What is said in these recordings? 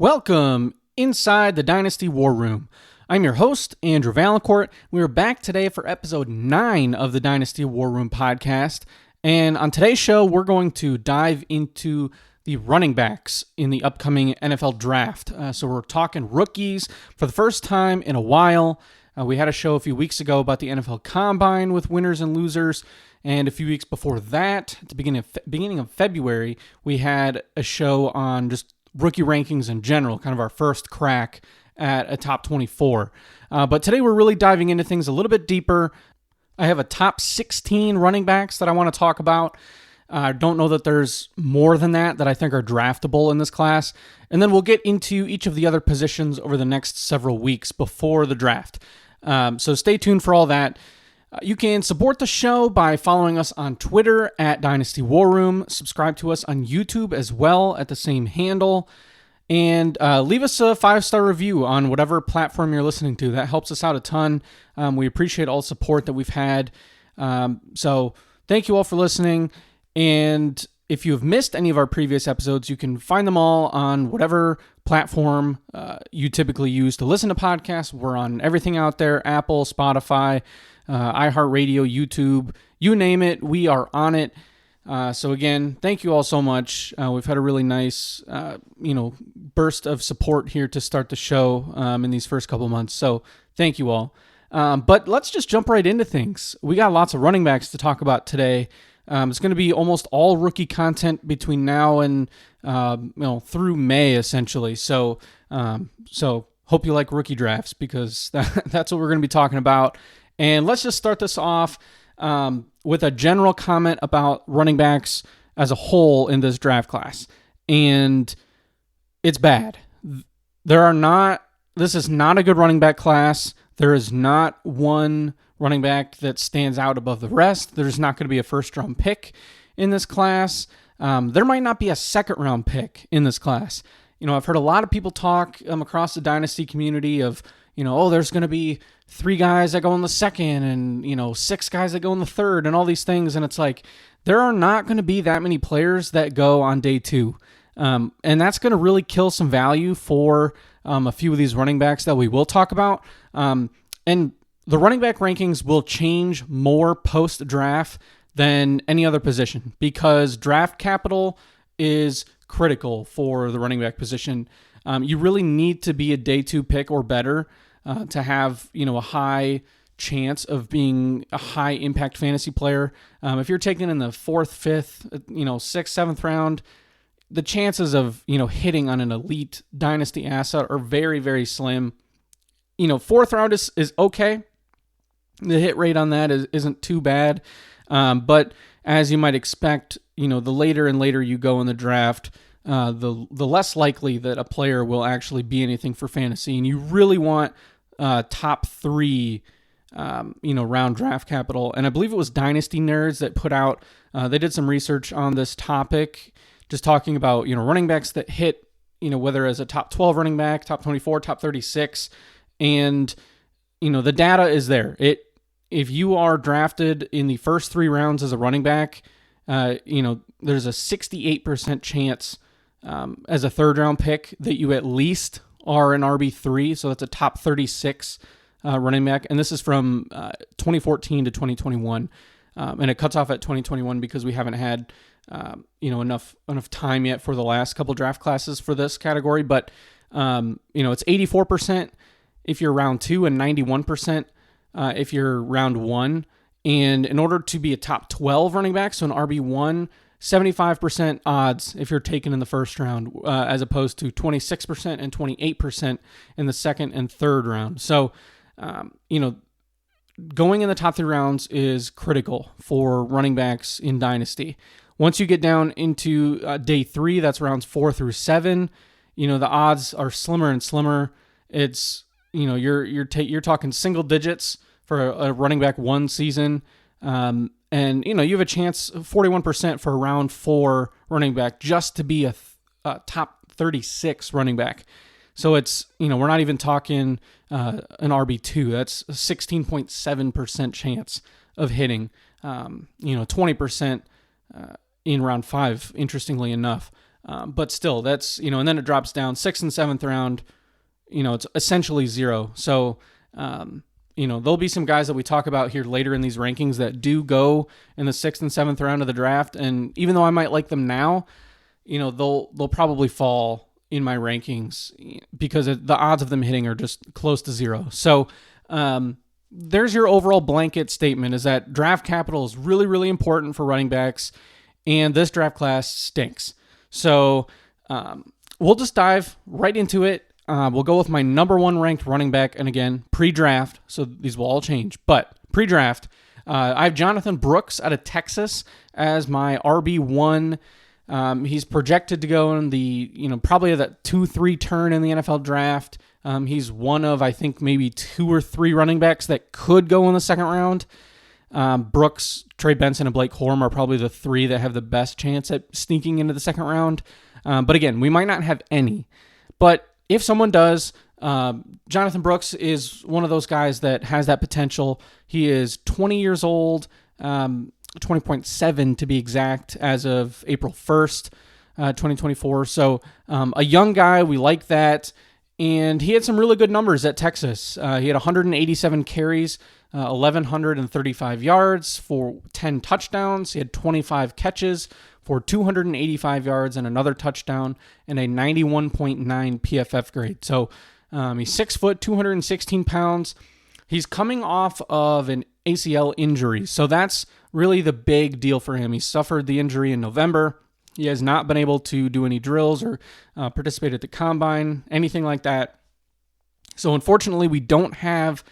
Welcome inside the Dynasty War Room. I'm your host, Andrew Valancourt. We are back today for episode 9 of the Dynasty War Room podcast. And on today's show, we're going to dive into the running backs in the upcoming NFL draft. So we're talking rookies for the first time in a while. We had a show a few weeks ago about the NFL Combine with winners and losers. And a few weeks before that, at the beginning of February, we had a show on just rookie rankings in general, kind of our first crack at a top 24. But today we're really diving into things a little bit deeper. I have a top 16 running backs that I want to talk about. I don't know that there's more than that I think are draftable in this class. And then we'll get into each of the other positions over the next several weeks before the draft. So stay tuned for all that. You can support the show by following us on Twitter at Dynasty War Room. Subscribe to us on YouTube as well at the same handle. And leave us a 5-star review on whatever platform you're listening to. That helps us out a ton. We appreciate all the support that we've had. So thank you all for listening. And if you have missed any of our previous episodes, you can find them all on whatever platform you typically use to listen to podcasts. We're on everything out there: Apple, Spotify, iHeartRadio, YouTube, you name it, we are on it. So again, thank you all so much. We've had a really nice, burst of support here to start the show in these first couple months. So thank you all. But let's just jump right into things. We got lots of running backs to talk about today. It's going to be almost all rookie content between now and through May essentially. So hope you like rookie drafts because that's what we're going to be talking about. And let's just start this off with a general comment about running backs as a whole in this draft class. And it's bad. This is not a good running back class. There is not one running back that stands out above the rest. There's not going to be a first-round pick in this class. There might not be a second-round pick in this class. I've heard a lot of people talk across the Dynasty community of, there's going to be 3 guys that go in the second and, 6 guys that go in the third and all these things. And it's like, there are not going to be that many players that go on day 2. And that's going to really kill some value for a few of these running backs that we will talk about. And the running back rankings will change more post-draft than any other position because draft capital is critical for the running back position. You really need to be a day 2 pick or better to have, a high chance of being a high impact fantasy player. If you're taken in the 4th, 5th, 6th, 7th round, the chances of, hitting on an elite dynasty asset are very, very slim. 4th round is okay. The hit rate on that isn't too bad. But as you might expect, the later and later you go in the draft, the less likely that a player will actually be anything for fantasy. And you really want top 3, round draft capital. And I believe it was Dynasty Nerds that put out, they did some research on this topic, just talking about, running backs that hit, whether as a top 12 running back, top 24, top 36. And, the data is there. If you are drafted in the first 3 rounds as a running back, there's a 68% chance as a 3rd round pick that you at least are an RB3. So that's a top 36 running back. And this is from 2014 to 2021. And it cuts off at 2021 because we haven't had, enough time yet for the last couple draft classes for this category. But, it's 84% if you're round 2 and 91% if you're round 1. And in order to be a top 12 running back, so an RB1, 75% odds if you're taken in the first round, as opposed to 26% and 28% in the 2nd and 3rd round. So, going in the top 3 rounds is critical for running backs in Dynasty. Once you get down into day 3, that's rounds 4 through 7, the odds are slimmer and slimmer. It's, you're talking single digits for a running back 1 season. And, you have a chance, 41% for a round 4 running back just to be a top 36 running back. So it's, we're not even talking an RB2. That's a 16.7% chance of hitting, 20% in round 5, interestingly enough. But still, that's, and then it drops down 6th and 7th round, it's essentially zero. So, there'll be some guys that we talk about here later in these rankings that do go in the 6th and 7th round of the draft. And even though I might like them now, they'll probably fall in my rankings because the odds of them hitting are just close to zero. So, there's your overall blanket statement, is that draft capital is really, really important for running backs, and this draft class stinks. So we'll just dive right into it. We'll go with my number 1 ranked running back, and again, pre-draft, so these will all change, but pre-draft, I have Jonathan Brooks out of Texas as my RB1. He's projected to go in the, probably that 2-3 turn in the NFL draft. He's one of, I think, maybe 2 or 3 running backs that could go in the second round. Brooks, Trey Benson, and Blake Corum are probably the 3 that have the best chance at sneaking into the second round. But again, we might not have any. But if someone does, Jonathan Brooks is one of those guys that has that potential. He is 20 years old, 20.7 to be exact, as of April 1st, 2024. So a young guy, we like that. And he had some really good numbers at Texas. He had 187 carries, 1,135 yards for 10 touchdowns. He had 25 catches for 285 yards and another touchdown, and a 91.9 PFF grade. So he's 6 foot, 216 pounds. He's coming off of an ACL injury. So that's really the big deal for him. He suffered the injury in November. He has not been able to do any drills or participate at the combine, anything like that. So unfortunately, we don't have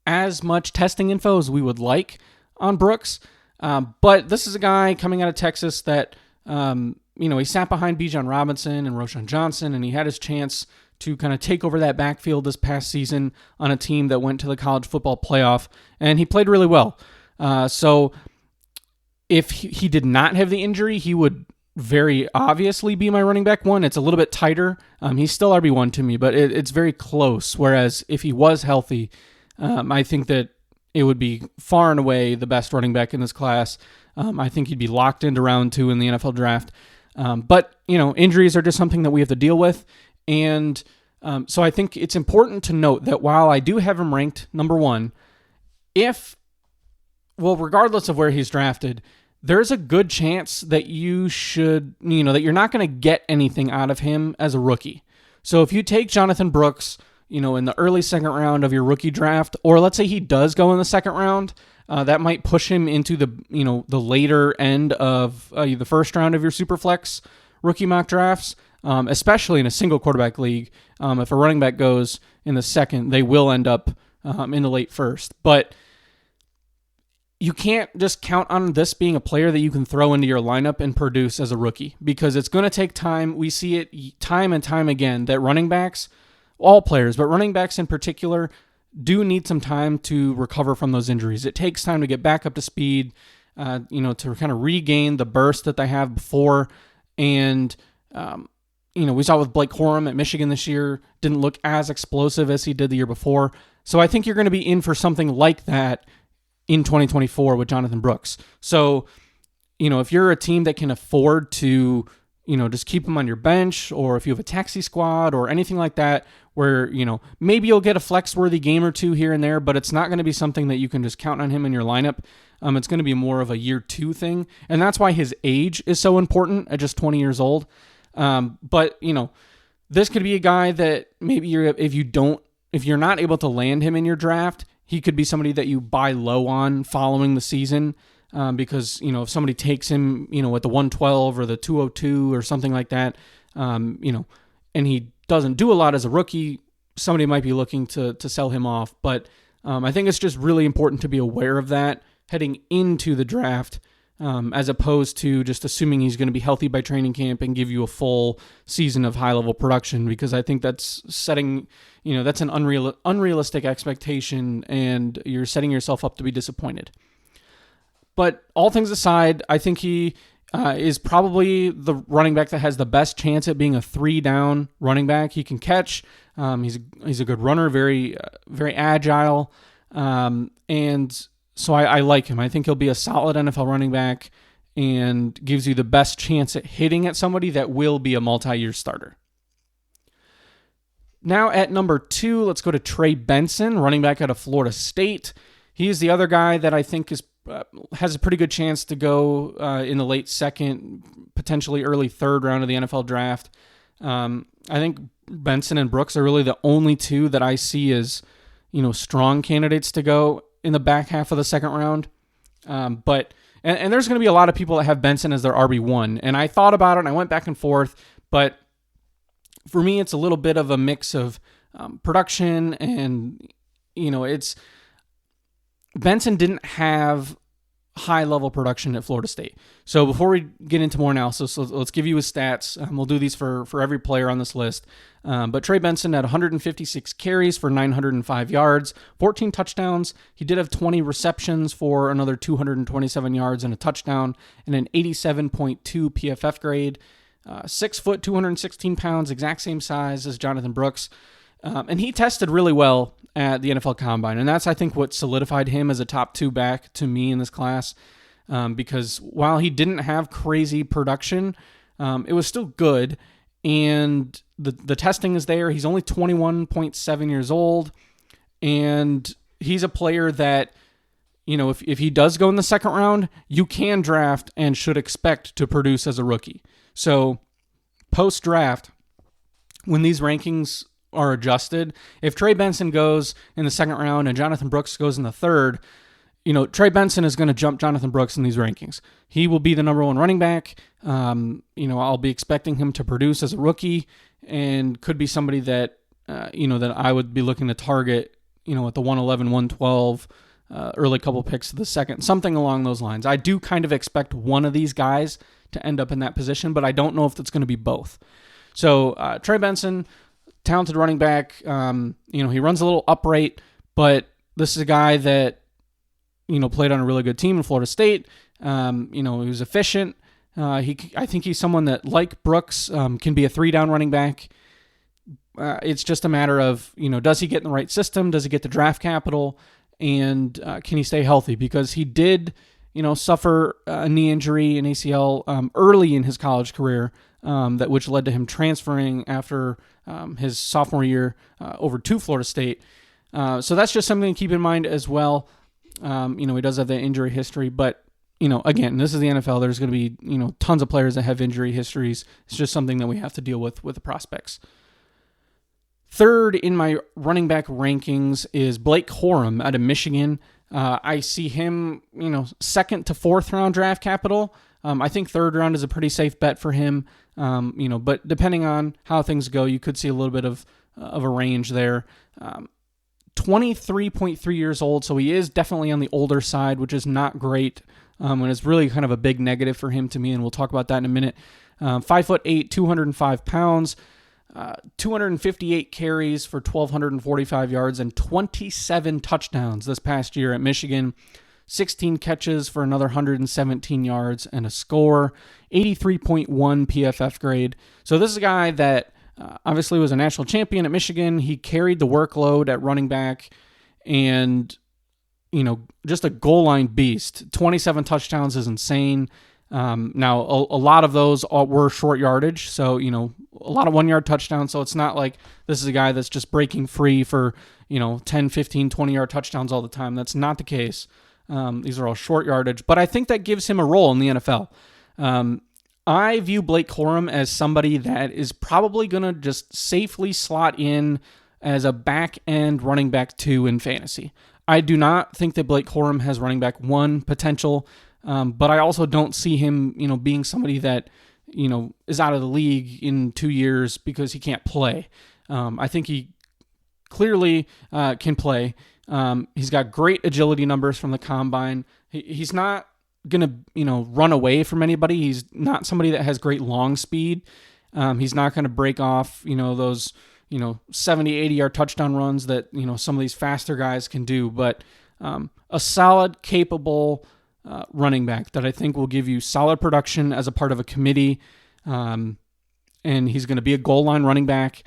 as much testing info as we would like on Brooks. But this is a guy coming out of Texas that, he sat behind Bijan Robinson and Roschon Johnson, and he had his chance to kind of take over that backfield this past season on a team that went to the college football playoff, and he played really well. So if he did not have the injury, he would very obviously be my running back 1. It's a little bit tighter. He's still RB1 to me, but it's very close. Whereas if he was healthy, I think that it would be far and away the best running back in this class. I think he'd be locked into round 2 in the NFL draft. But injuries are just something that we have to deal with. And so I think it's important to note that while I do have him ranked number 1, regardless of where he's drafted, there's a good chance that that you're not going to get anything out of him as a rookie. So if you take Jonathan Brooks, in the early second round of your rookie draft, or let's say he does go in the second round, that might push him into the later end of the first round of your Superflex rookie mock drafts, especially in a single quarterback league. If a running back goes in the second, they will end up in the late first. But you can't just count on this being a player that you can throw into your lineup and produce as a rookie, because it's going to take time. We see it time and time again that running backs, all players, but running backs in particular, do need some time to recover from those injuries. It takes time to get back up to speed, to kind of regain the burst that they have before. And, we saw with Blake Corum at Michigan this year, didn't look as explosive as he did the year before. So I think you're going to be in for something like that in 2024 with Jonathan Brooks. So, if you're a team that can afford to, just keep him on your bench, or if you have a taxi squad or anything like that, where, maybe you'll get a flex-worthy game or 2 here and there, but it's not going to be something that you can just count on him in your lineup. It's going to be more of a year 2 thing. And that's why his age is so important at just 20 years old. But, this could be a guy that maybe if you're not able to land him in your draft, he could be somebody that you buy low on following the season, because, if somebody takes him, at the 112 or the 202 or something like that, and he doesn't do a lot as a rookie, somebody might be looking to sell him off. But I think it's just really important to be aware of that heading into the draft, as opposed to just assuming he's going to be healthy by training camp and give you a full season of high-level production, because I think that's setting, that's an unrealistic expectation, and you're setting yourself up to be disappointed. But all things aside, I think he is probably the running back that has the best chance at being a 3-down running back. He can catch. He's a good runner, very very agile, and so I like him. I think he'll be a solid NFL running back, and gives you the best chance at hitting at somebody that will be a multi-year starter. Now at number 2, let's go to Trey Benson, running back out of Florida State. He is the other guy that I think has a pretty good chance to go in the late second, potentially early third round of the NFL draft. I think Benson and Brooks are really the only two that I see as, strong candidates to go in the back half of the second round. But there's going to be a lot of people that have Benson as their RB1. And I thought about it and I went back and forth, but for me, it's a little bit of a mix of production and, Benson didn't have high-level production at Florida State. So before we get into more analysis, let's give you his stats. We'll do these for every player on this list. But Trey Benson had 156 carries for 905 yards, 14 touchdowns. He did have 20 receptions for another 227 yards and a touchdown, and an 87.2 PFF grade. 6 foot, 216 pounds, exact same size as Jonathan Brooks. And he tested really well at the NFL Combine. And that's, I think, what solidified him as a top 2 back to me in this class. Because while he didn't have crazy production, it was still good. And the testing is there. He's only 21.7 years old. And he's a player that, if he does go in the second round, you can draft and should expect to produce as a rookie. So post-draft, when these rankings are adjusted, if Trey Benson goes in the second round and Jonathan Brooks goes in the third, Trey Benson is going to jump Jonathan Brooks in these rankings. He will be the number 1 running back. I'll be expecting him to produce as a rookie and could be somebody that, that I would be looking to target, at the 111, 112, early couple picks of the second, something along those lines. I do kind of expect one of these guys to end up in that position, but I don't know if it's going to be both. So Trey Benson, talented running back. He runs a little upright, but this is a guy that, played on a really good team in Florida State. He was efficient. I think he's someone that, like Brooks, can be a 3-down running back. It's just a matter of, does he get in the right system? Does he get the draft capital? And can he stay healthy? Because he did, suffer a knee injury, an ACL, early in his college career, which led to him transferring after his sophomore year over to Florida State. So that's just something to keep in mind as well. He does have that injury history, but again, this is the NFL. There's going to be tons of players that have injury histories. It's just something that we have to deal with the prospects. Third in my running back rankings is Blake Corum out of Michigan. I see him, second to fourth round draft capital. I think third round is a pretty safe bet for him. But depending on how things go, you could see a little bit of a range there. 23.3 years old, so he is definitely on the older side, which is not great. And it's really kind of a big negative for him to me, and we'll talk about that in a minute. 5'8", 205 pounds, 258 carries for 1,245 yards and 27 touchdowns this past year at Michigan. 16 catches for another 117 yards and a score, 83.1 PFF grade. So this is a guy that obviously was a national champion at Michigan. He carried the workload at running back and, just a goal line beast. 27 touchdowns is insane. Now, a lot of those were short yardage, so, a lot of 1-yard touchdowns, so it's not like this is a guy that's just breaking free for, 10, 15, 20-yard touchdowns all the time. That's not the case. These are all short yardage, but I think that gives him a role in the NFL. I view Blake Corum as somebody that is probably going to just safely slot in as a back-end running back 2 in fantasy. I do not think that Blake Corum has running back 1 potential, but I also don't see him, being somebody that, is out of the league in 2 years because he can't play. I think he clearly can play. He's got great agility numbers from the combine. He's not going to, run away from anybody. He's not somebody that has great long speed. He's not going to break off, those, 70, 80-yard touchdown runs that, some of these faster guys can do. But a solid, capable running back that I think will give you solid production as a part of a committee. And he's going to be a goal line running back.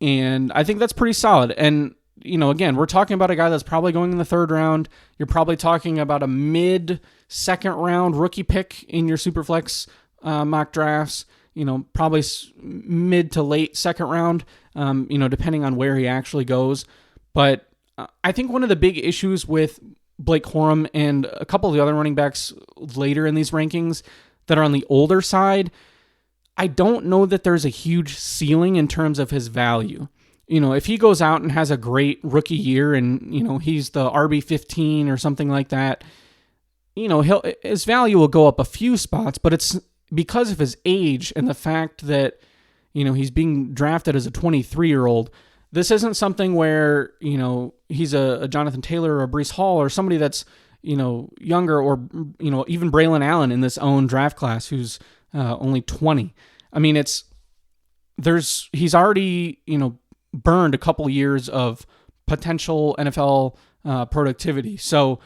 And I think that's pretty solid. And, again, we're talking about a guy that's probably going in the third round. You're probably talking about a mid second round rookie pick in your Superflex mock drafts. Probably mid to late second round, depending on where he actually goes. But I think one of the big issues with Blake Corum and a couple of the other running backs later in these rankings that are on the older side, I don't know that there's a huge ceiling in terms of his value. If he goes out and has a great rookie year and, he's the RB15 or something like that, his value will go up a few spots, but it's because of his age and the fact that, he's being drafted as a 23-year-old. This isn't something where, he's a Jonathan Taylor or a Breece Hall or somebody that's, younger, or, even Braylon Allen in this own draft class who's only 20. I mean, he's already, burned a couple years of potential NFL productivity. So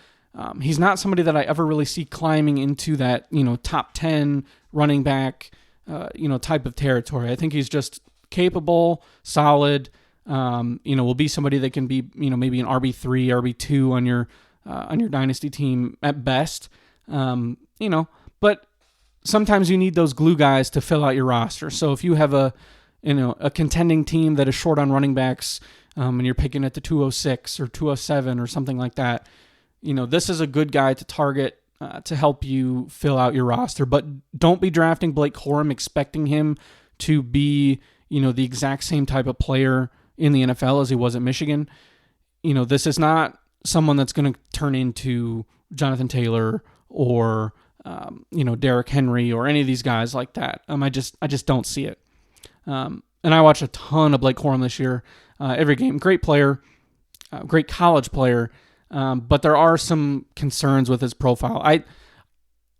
he's not somebody that I ever really see climbing into that, top 10 running back, type of territory. I think he's just capable, solid, will be somebody that can be, maybe an RB3, RB2 on your dynasty team at best. But sometimes you need those glue guys to fill out your roster. So if you have a contending team that is short on running backs, and you're picking at the 206 or 207 or something like that, this is a good guy to target to help you fill out your roster. But don't be drafting Blake Corum expecting him to be, the exact same type of player in the NFL as he was at Michigan. This is not someone that's going to turn into Jonathan Taylor or, Derrick Henry or any of these guys like that. I just don't see it. And I watched a ton of Blake Corum this year, every game. Great player, great college player, but there are some concerns with his profile.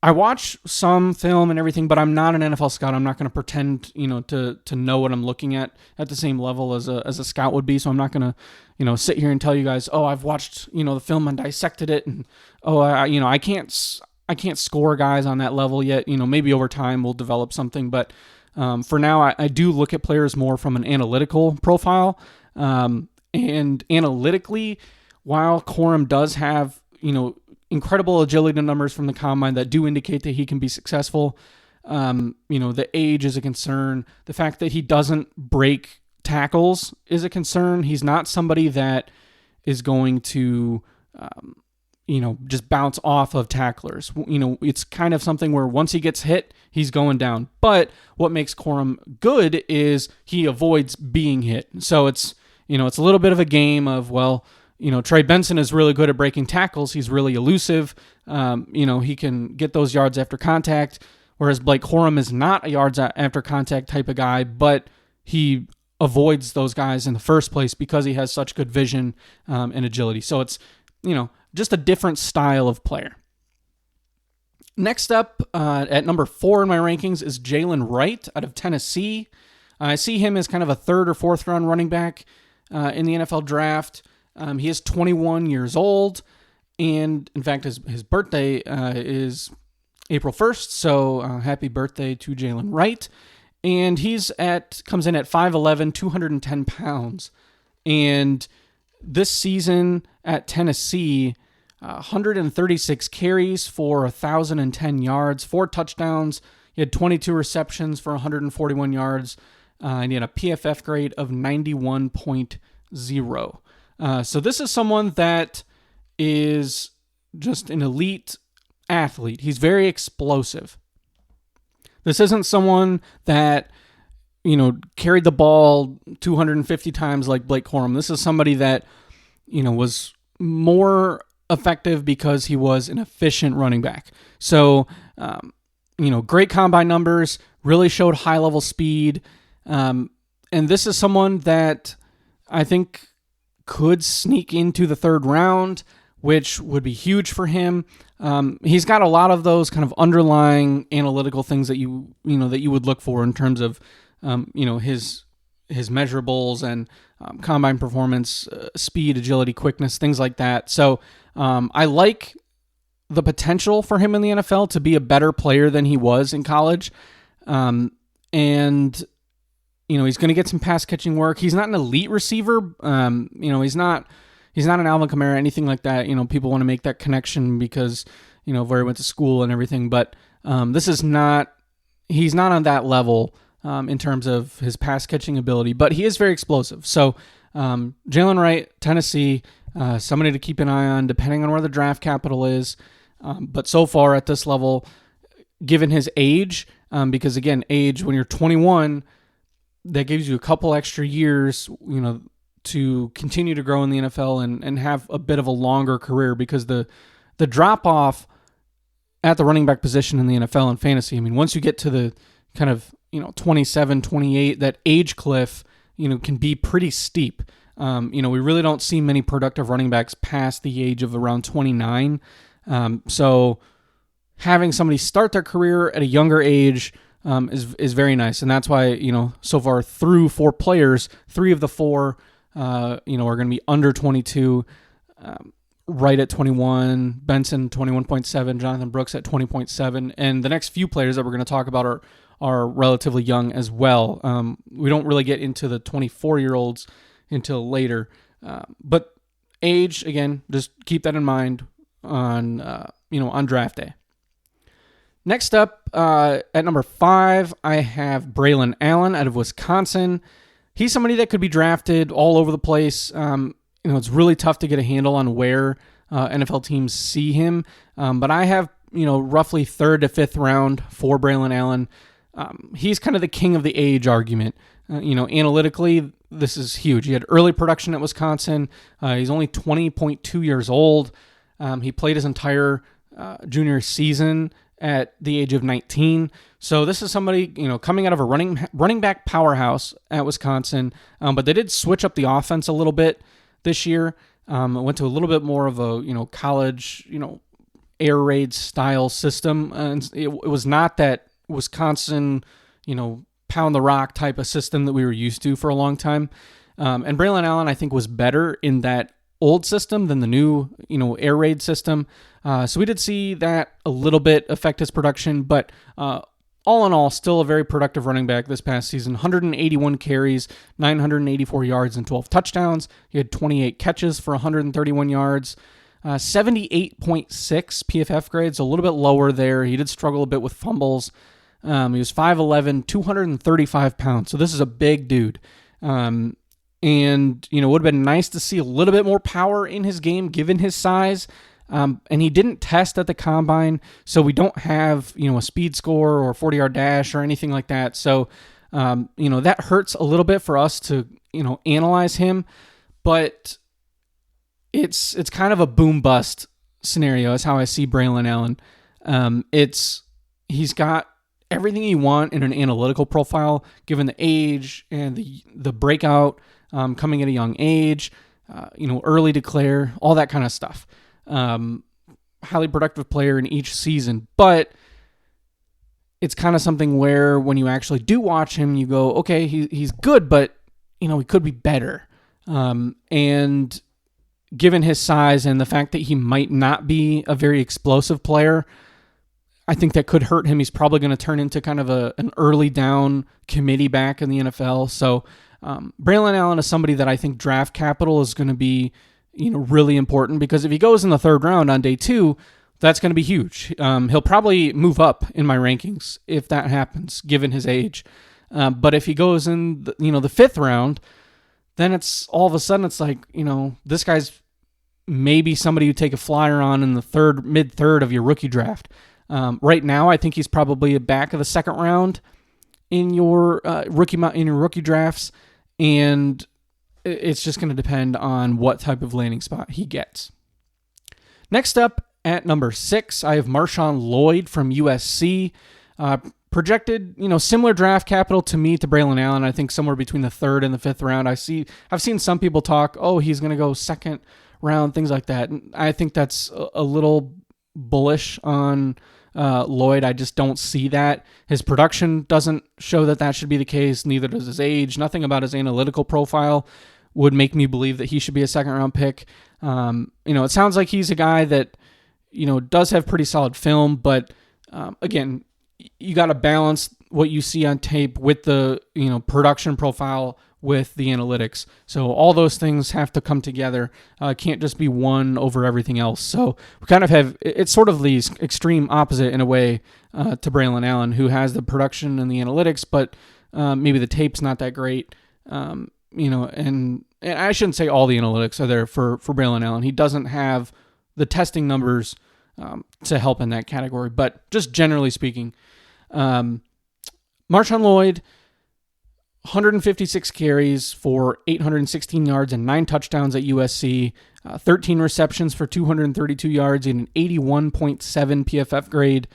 I watch some film and everything, but I'm not an NFL scout. I'm not going to pretend, to know what I'm looking at the same level as a scout would be. So I'm not going to, sit here and tell you guys, oh, I've watched, the film and dissected it, and I can't score guys on that level yet. Maybe over time we'll develop something, but for now, I do look at players more from an analytical profile. And analytically, while Corum does have, incredible agility numbers from the combine that do indicate that he can be successful, the age is a concern. The fact that he doesn't break tackles is a concern. He's not somebody that is going to, just bounce off of tacklers. It's kind of something where once he gets hit, he's going down. But what makes Corum good is he avoids being hit. So it's a little bit of a game of, Trey Benson is really good at breaking tackles. He's really elusive. He can get those yards after contact, whereas Blake Corum is not a yards after contact type of guy, but he avoids those guys in the first place because he has such good vision and agility. So it's, just a different style of player. Next up, at number 4 in my rankings is Jalen Wright out of Tennessee. I see him as kind of a third or fourth round running back in the NFL draft. He is 21 years old, and in fact, his birthday is April 1st, so happy birthday to Jalen Wright. And comes in at 5'11", 210 pounds. And this season at Tennessee, 136 carries for 1,010 yards, 4 touchdowns. He had 22 receptions for 141 yards, and he had a PFF grade of 91.0. So this is someone that is just an elite athlete. He's very explosive. This isn't someone that, carried the ball 250 times like Blake Corum. This is somebody that, was more effective because he was an efficient running back. So, great combine numbers, really showed high-level speed. And this is someone that I think could sneak into the third round, which would be huge for him. He's got a lot of those kind of underlying analytical things that you would look for in terms of, his measurables and combine performance, speed, agility, quickness, things like that. So I like the potential for him in the NFL to be a better player than he was in college. And he's going to get some pass catching work. He's not an elite receiver. He's not an Alvin Kamara, anything like that. People want to make that connection because, where he went to school and everything. But he's not on that level in terms of his pass catching ability, but he is very explosive. So Jalen Wright, Tennessee, somebody to keep an eye on depending on where the draft capital is. But so far at this level, given his age, because again, age when you're 21, that gives you a couple extra years, to continue to grow in the NFL and have a bit of a longer career, because the drop off at the running back position in the NFL and fantasy, I mean, once you get to the kind of, 27, 28, that age cliff, can be pretty steep. We really don't see many productive running backs past the age of around 29. So having somebody start their career at a younger age is very nice. And that's why, so far through 4 players, 3 of the 4, are going to be under 22, right at 21, Benson 21.7, Jonathan Brooks at 20.7. And the next few players that we're going to talk about are relatively young as well. We don't really get into the 24-year-olds until later. But age, again, just keep that in mind on draft day. Next up, at number 5, I have Braylon Allen out of Wisconsin. He's somebody that could be drafted all over the place. It's really tough to get a handle on where NFL teams see him. But I have, roughly 3rd to 5th round for Braylon Allen. He's kind of the king of the age argument. Analytically, this is huge. He had early production at Wisconsin. He's only 20.2 years old. He played his entire junior season at the age of 19. So this is somebody, coming out of a running back powerhouse at Wisconsin. But they did switch up the offense a little bit this year. Went to a little bit more of a, college, air raid style system. And it was not that Wisconsin, pound the rock type of system that we were used to for a long time. And Braylon Allen, I think, was better in that old system than the new, air raid system. So we did see that a little bit affect his production, but all in all, still a very productive running back this past season. 181 carries, 984 yards, and 12 touchdowns. He had 28 catches for 131 yards. 78.6 PFF grades, a little bit lower there. He did struggle a bit with fumbles. He was 5'11", 235 pounds. So this is a big dude. And, it would have been nice to see a little bit more power in his game given his size. And he didn't test at the combine, so we don't have, a speed score or 40-yard dash or anything like that. So, that hurts a little bit for us to, analyze him. But it's kind of a boom-bust scenario is how I see Braylon Allen. He's got everything you want in an analytical profile, given the age and the breakout coming at a young age, early declare, all that kind of stuff. Highly productive player in each season, but it's kind of something where when you actually do watch him, you go, okay, he's good, but he could be better. And given his size and the fact that he might not be a very explosive player, I think that could hurt him. He's probably going to turn into kind of an early down committee back in the NFL. So Braylon Allen is somebody that I think draft capital is going to be really important, because if he goes in the 3rd round on day 2, that's going to be huge. He'll probably move up in my rankings if that happens, given his age. But if he goes in the 5th round, then it's all of a sudden it's like, this guy's maybe somebody you take a flyer on in the mid-third of your rookie draft. Right now, I think he's probably a back of the 2nd round in your rookie drafts, and it's just going to depend on what type of landing spot he gets. Next up at number 6, I have Marshawn Lloyd from USC. Projected, similar draft capital to me to Braylon Allen. I think somewhere between the 3rd and the 5th round. I've seen some people talk, he's going to go 2nd round, things like that. And I think that's a little bullish on Lloyd. I just don't see that. His production doesn't show that should be the case. Neither does his age. Nothing about his analytical profile would make me believe that he should be a 2nd round pick. It sounds like he's a guy that, does have pretty solid film, but again, you got to balance what you see on tape with the, production profile with the analytics. So all those things have to come together. Can't just be one over everything else. So we kind of have, it's sort of the extreme opposite in a way to Braylon Allen, who has the production and the analytics, but maybe the tape's not that great. And I shouldn't say all the analytics are there for Braylon Allen. He doesn't have the testing numbers to help in that category. But just generally speaking, Marshawn Lloyd, 156 carries for 816 yards and 9 touchdowns at USC, 13 receptions for 232 yards and an 81.7 PFF grade.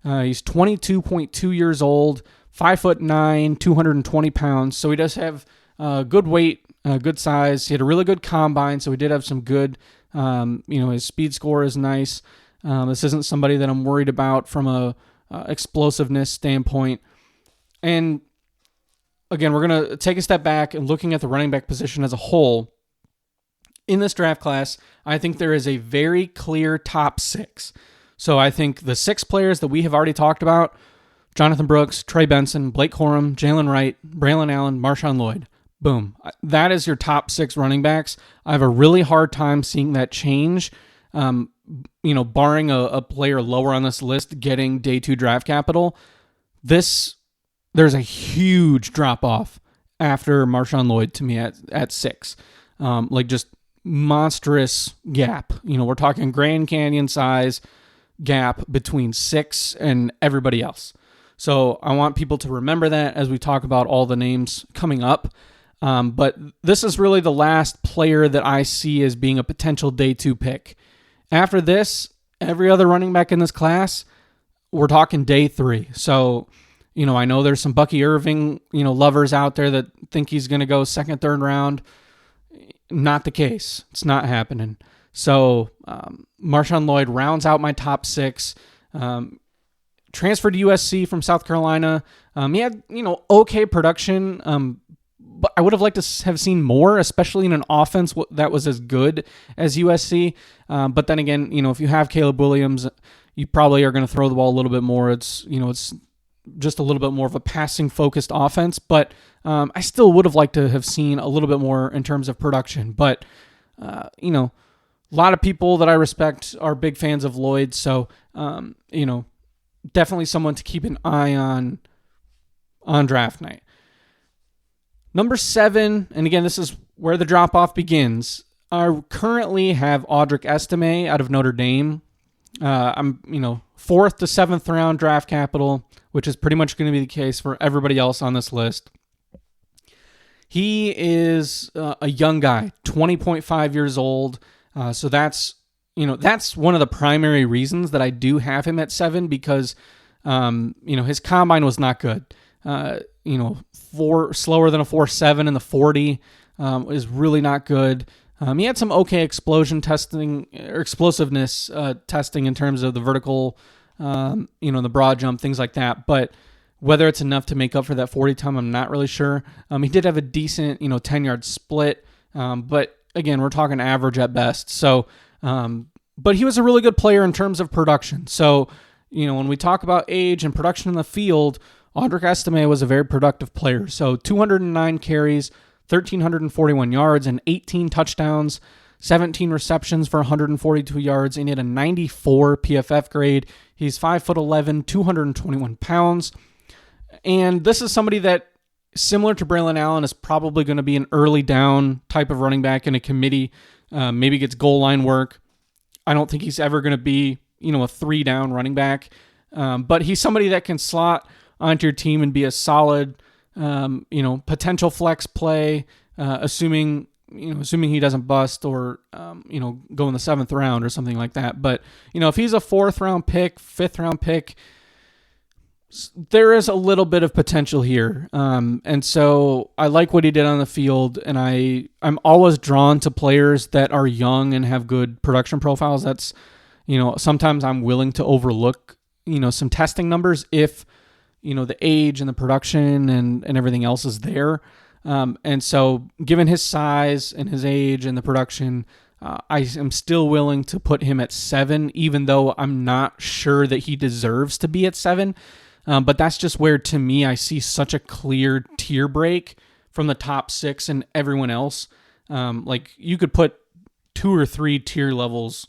He's 22.2 years old, 5'9", 220 pounds. So he does have good weight, good size. He had a really good combine, so he did have some good, his speed score is nice. This isn't somebody that I'm worried about from a explosiveness standpoint. And again, we're going to take a step back and looking at the running back position as a whole. In this draft class, I think there is a very clear top 6. So I think the 6 players that we have already talked about, Jonathan Brooks, Trey Benson, Blake Corum, Jalen Wright, Braylon Allen, Marshawn Lloyd. Boom. That is your top 6 running backs. I have a really hard time seeing that change, barring a player lower on this list getting day 2 draft capital. There's a huge drop-off after Marshawn Lloyd to me at 6. Just monstrous gap. We're talking Grand Canyon size gap between 6 and everybody else. So I want people to remember that as we talk about all the names coming up. But this is really the last player that I see as being a potential day 2 pick. After this, every other running back in this class, we're talking day 3. So, I know there's some Bucky Irving, lovers out there that think he's going to go 2nd, 3rd round. Not the case. It's not happening. So Marshawn Lloyd rounds out my top 6. Transferred to USC from South Carolina. He had, okay production, but I would have liked to have seen more, especially in an offense that was as good as USC. But then again, if you have Caleb Williams, you probably are going to throw the ball a little bit more. It's just a little bit more of a passing-focused offense, but I still would have liked to have seen a little bit more in terms of production. But, a lot of people that I respect are big fans of Lloyd, so, definitely someone to keep an eye on draft night. Number 7, and again, this is where the drop-off begins. I currently have Audric Estime out of Notre Dame. I'm, 4th to 7th round draft capital, which is pretty much going to be the case for everybody else on this list. He is a young guy, 20.5 years old. So that's one of the primary reasons that I do have him at 7 because, his combine was not good. Slower than a 4.7 in the 40 is really not good. He had some okay explosion testing or explosiveness testing in terms of the vertical, the broad jump, things like that. But whether it's enough to make up for that 40 time, I'm not really sure. He did have a decent, 10-yard split. But again, we're talking average at best. So, but he was a really good player in terms of production. So, when we talk about age and production in the field, Audric Estime was a very productive player. So 209 carries, 1,341 yards, and 18 touchdowns, 17 receptions for 142 yards, and he had a 94 PFF grade. He's 5'11", 221 pounds. And this is somebody that, similar to Braylon Allen, is probably going to be an early down type of running back in a committee. Maybe gets goal line work. I don't think he's ever going to be, a 3-down running back. But he's somebody that can slot onto your team and be a solid, potential flex play, assuming he doesn't bust or, go in the 7th round or something like that. But, if he's a 4th round pick, 5th round pick, there is a little bit of potential here. And so I like what he did on the field, and I'm always drawn to players that are young and have good production profiles. That's, sometimes I'm willing to overlook, some testing numbers if, the age and the production and everything else is there. And so given his size and his age and the production, I am still willing to put him at 7, even though I'm not sure that he deserves to be at 7. But that's just where, to me, I see such a clear tier break from the top 6 and everyone else. Like you could put 2 or 3 tier levels,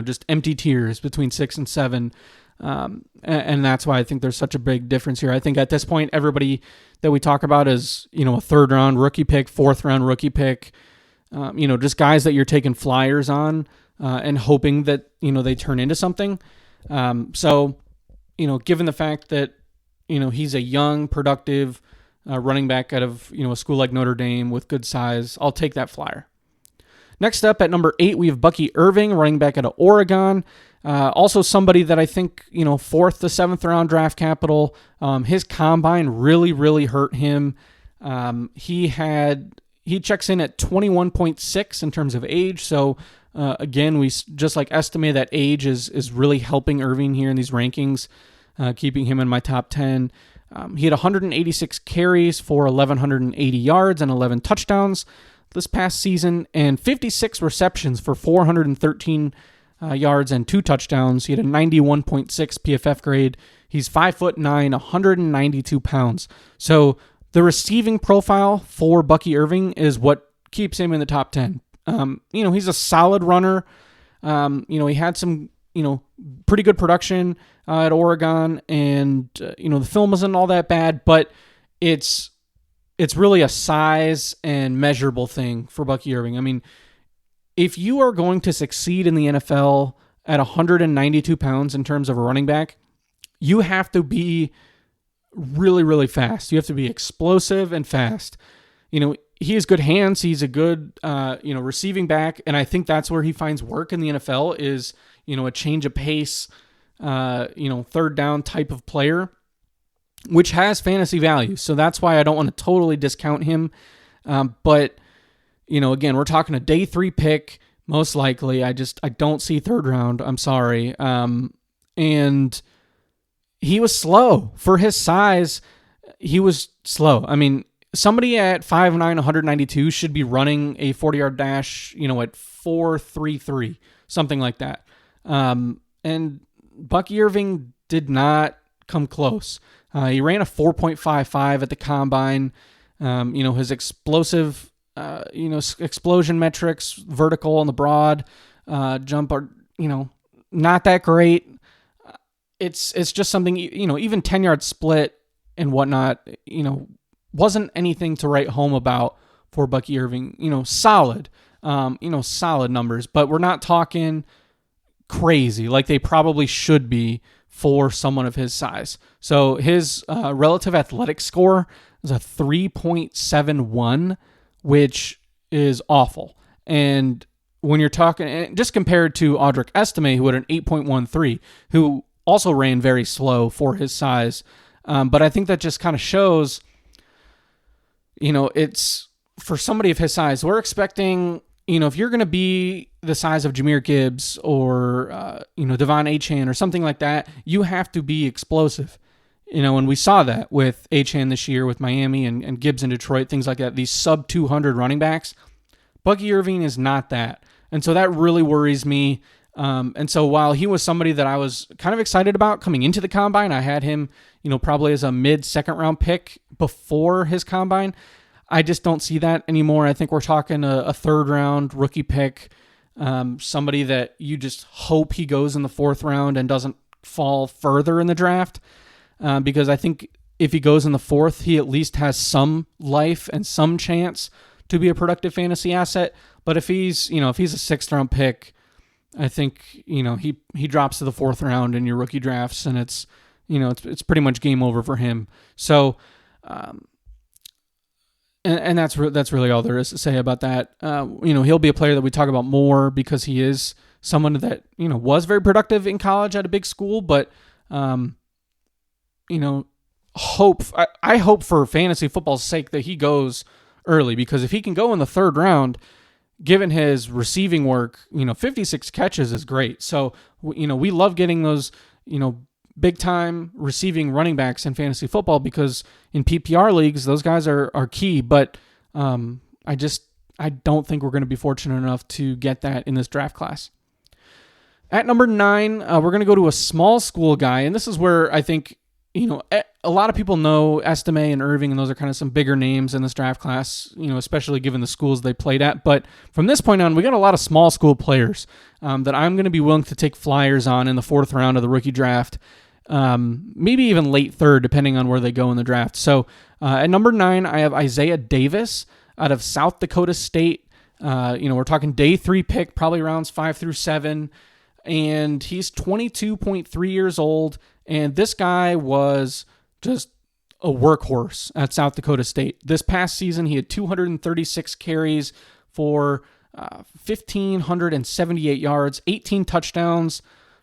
just empty tiers between 6 and 7. And that's why I think there's such a big difference here. I think at this point, everybody that we talk about is, a third round rookie pick, fourth round rookie pick, just guys that you're taking flyers on, and hoping that, they turn into something. So, given the fact that, he's a young, productive, running back out of, a school like Notre Dame with good size, I'll take that flyer. Next up at number 8, we have Bucky Irving, running back out of Oregon. Also somebody that I think, 4th to 7th round draft capital. His combine really, really hurt him. He checks in at 21.6 in terms of age. So again, we just like estimate that age is really helping Irving here in these rankings, keeping him in my top 10. He had 186 carries for 1,180 yards and 11 touchdowns this past season, and 56 receptions for 413 yards and 2 touchdowns. He had a 91.6 PFF grade. He's 5'9", 192 pounds. So the receiving profile for Bucky Irving is what keeps him in the top 10. He's a solid runner. He had some, pretty good production at Oregon, and the film wasn't all that bad, but it's really a size and measurable thing for Bucky Irving. I mean, if you are going to succeed in the NFL at 192 pounds in terms of a running back, you have to be really, really fast. You have to be explosive and fast. He has good hands. He's a good, receiving back, and I think that's where he finds work in the NFL is, a change of pace, third down type of player, which has fantasy value. So that's why I don't want to totally discount him. But, again, we're talking a day 3 pick, most likely. I don't see third round. I'm sorry. And he was slow. For his size, he was slow. I mean, somebody at 5'9", 192 should be running a 40-yard dash, at 4.33, something like that. And Bucky Irving did not come close. He ran a 4.55 at the combine. His explosive, explosion metrics, vertical and the broad jump are, not that great. It's just something, even 10-yard split and whatnot, wasn't anything to write home about for Bucky Irving. Solid, solid numbers, but we're not talking crazy like they probably should be for someone of his size. So his relative athletic score is a 3.71, which is awful. And when you're talking, just compared to Audric Estime, who had an 8.13, who also ran very slow for his size. But I think that just kind of shows, it's for somebody of his size, we're expecting, if you're going to be the size of Jahmyr Gibbs or, Devon Achane or something like that, you have to be explosive. And we saw that with Achane this year with Miami and Gibbs in Detroit, things like that, these sub 200 running backs. Bucky Irving is not that. And so that really worries me. And so while he was somebody that I was kind of excited about coming into the combine, I had him, probably as a mid-second round pick before his combine. I just don't see that anymore. I think we're talking a third round rookie pick, somebody that you just hope he goes in the 4th round and doesn't fall further in the draft. Because I think if he goes in the 4th, he at least has some life and some chance to be a productive fantasy asset. But if he's, if he's a 6th round pick, I think, he drops to the 4th round in your rookie drafts, and it's pretty much game over for him. So, and that's really all there is to say about that. He'll be a player that we talk about more because he is someone that, was very productive in college at a big school, but, I hope for fantasy football's sake that he goes early, because if he can go in the 3rd round, given his receiving work, 56 catches is great. So, we love getting those, big time receiving running backs in fantasy football, because in PPR leagues, those guys are key. But I don't think we're going to be fortunate enough to get that in this draft class. At number 9, we're going to go to a small school guy. And this is where I think, a lot of people know Estime and Irving, and those are kind of some bigger names in this draft class, especially given the schools they played at. But from this point on, we got a lot of small school players that I'm going to be willing to take flyers on in the 4th round of the rookie draft, maybe even late 3rd, depending on where they go in the draft. So at number 9, I have Isaiah Davis out of South Dakota State. We're talking day 3 pick, probably rounds 5 through 7. And he's 22.3 years old. And this guy was just a workhorse at South Dakota State. This past season, he had 236 carries for 1,578 yards, 18 touchdowns,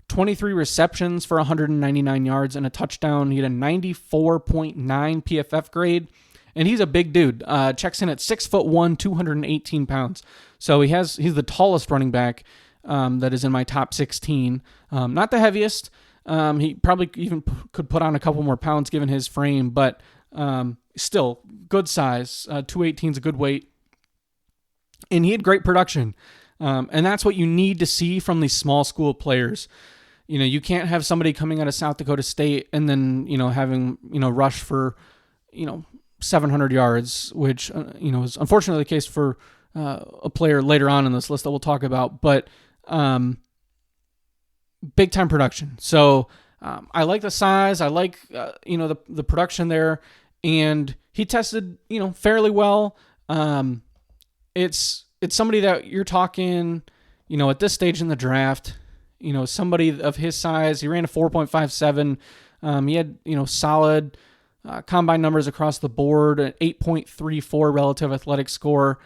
23 receptions for 199 yards, and a touchdown. He had a 94.9 PFF grade. And he's a big dude. Checks in at 6'1", 218 pounds. So he's the tallest running back that is in my top 16. Not the heaviest. He probably even could put on a couple more pounds given his frame, but still good size. 218 is a good weight. And he had great production. And that's what you need to see from these small school players. You can't have somebody coming out of South Dakota State and then, having, rush for, 700 yards, which, is unfortunately the case for a player later on in this list that we'll talk about. But big time production. So I like the size. I like the production there, and he tested fairly well. It's somebody that you're talking at this stage in the draft. Somebody of his size. He ran a 4.57. He had solid combine numbers across the board. An 8.34 relative athletic score.